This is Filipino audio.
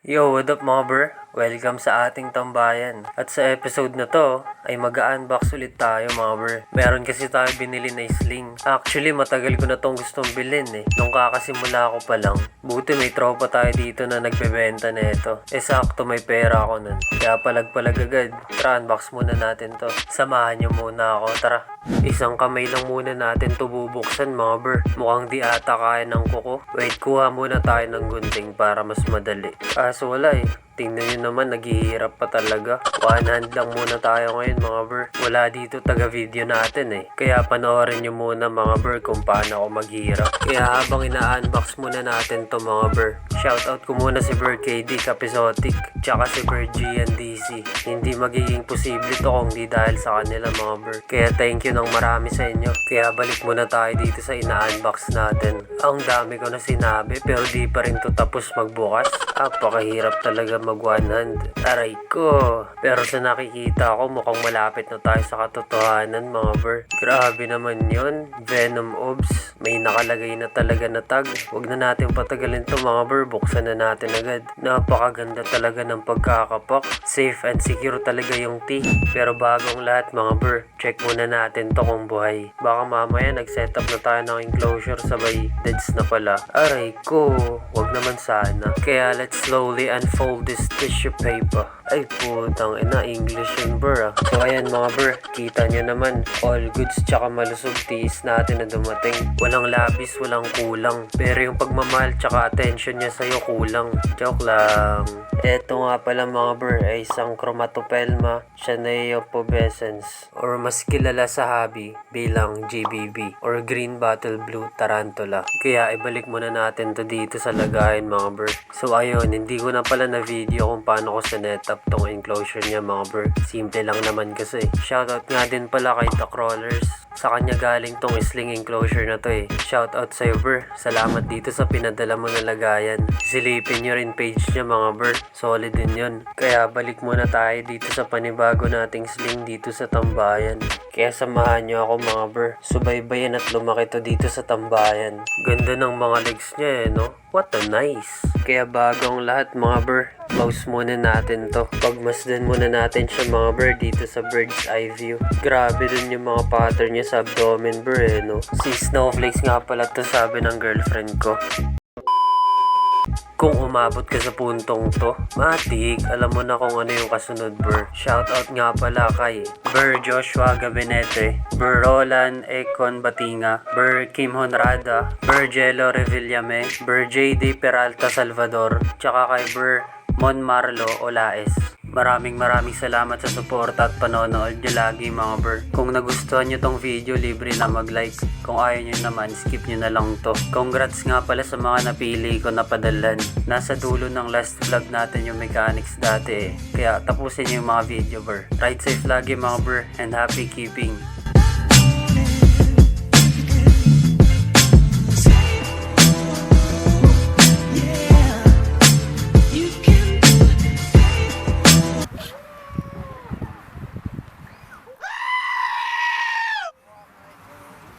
Yo, what up mga bro? Welcome sa ating tambayan. At sa episode na to, ay mag-unbox ulit tayo mga bro. Meron kasi tayo binili na sling. Actually, matagal ko na tong gustong bilhin Nung kakasimula ko pa lang. Buti may tropa tayo dito na nagbebenta na ito. Sakto may pera ako nun. Kaya palag-palag agad. Tara, unbox muna natin to. Samahan nyo muna ako. Tara. Isang kamay lang muna natin to bubuksan mga bro. Mukhang di ata kaya ng kuko. Wait, kuha muna tayo ng gunting para mas madali. Kaso wala Tingnan nyo naman, naghihirap pa talaga. One hand lang muna tayo ngayon mga bro. Wala dito taga-video natin Kaya panoorin nyo muna mga bro kung paano ako maghihirap. Kaya habang ina-unbox muna natin to mga bro. Shoutout ko muna si Bird KD Capizotic, tsaka si Bird GNDC. Hindi magiging posible to kung di dahil sa kanila mga bro. Kaya thank you ng marami sa inyo. Kaya balik muna tayo dito sa ina-unbox natin. Ang dami ko na sinabi pero di pa rin to tapos magbukas. Napakahirap talaga mag one hand. Aray ko. Pero sa nakikita ko mukhang malapit na tayo sa katotohanan mga bro. Grabe naman yun. Venom Obs. May nakalagay na talaga na tag. Huwag na natin patagalin to mga bro. Buksan na natin agad. Napakaganda talaga ng pagkakapak. Safe and secure talaga yung tea. Pero bagong lahat mga bro. Check muna natin to kung buhay. Baka mamaya nag-setup na tayo ng enclosure sabay deads na pala. Aray ko. Huwag naman sana. Kaya let's slowly unfold this tissue paper. Ay putang ina, English yun bro So ayan mga bro, kita nyo naman, all goods tsaka malusog tiis natin na dumating. Walang labis, walang kulang. Pero yung pagmamahal tsaka attention niya sa'yo kulang. Joke lang. Eto nga pala mga bro ay isang Chromatopelma Chanaeopubescens, or mas kilala sa hobby bilang GBB or Green Bottle Blue Tarantula. Kaya ibalik muna natin to dito sa lagayan mga bro. So ayun, hindi ko na pala na video kung paano ko sinet up tong enclosure niya mga bro. Simple lang naman kasi. Shoutout nga din pala kay The Crawlers. Sa kanya galing tong sling enclosure na to Shoutout sa'yo bro. Salamat dito sa pinadala mo na lagayan. Silipin nyo rin page niya mga bro. Solid din yun. Kaya balik muna tayo dito sa panibago nating sling dito sa tambayan. Kaya samahan nyo ako mga bro. Subaybayan at lumaki to dito sa tambayan. Ganda ng mga legs niya no? What a nice. Kaya bagong lahat mga bro. Close muna natin to. Pagmasdan muna natin siya mga bro dito sa bird's eye view. Grabe din yung mga pattern niya sa abdomen bro no? Si Snowflakes nga pala to sabi ng girlfriend ko. Kung umabot ka sa puntong to, matik, alam mo na kung ano yung kasunod bro. Shoutout nga pala kay Bur Joshua Gabinete, Bur Roland Econ Batinga, Bur Kim Honrada, Bur Jello Revillame, Bur JD Peralta Salvador, tsaka kay Bur Mon Marlo Olaes. Maraming salamat sa suporta at panonood nyo lagi mga bro. Kung nagustuhan nyo tong video, libre na mag-like. Kung ayaw nyo naman, skip nyo na lang to. Congrats nga pala sa mga napili ko na padalan. Nasa dulo ng last vlog natin yung mechanics dati Kaya tapusin nyo yung mga video bro. Ride safe lagi mga bro and happy keeping.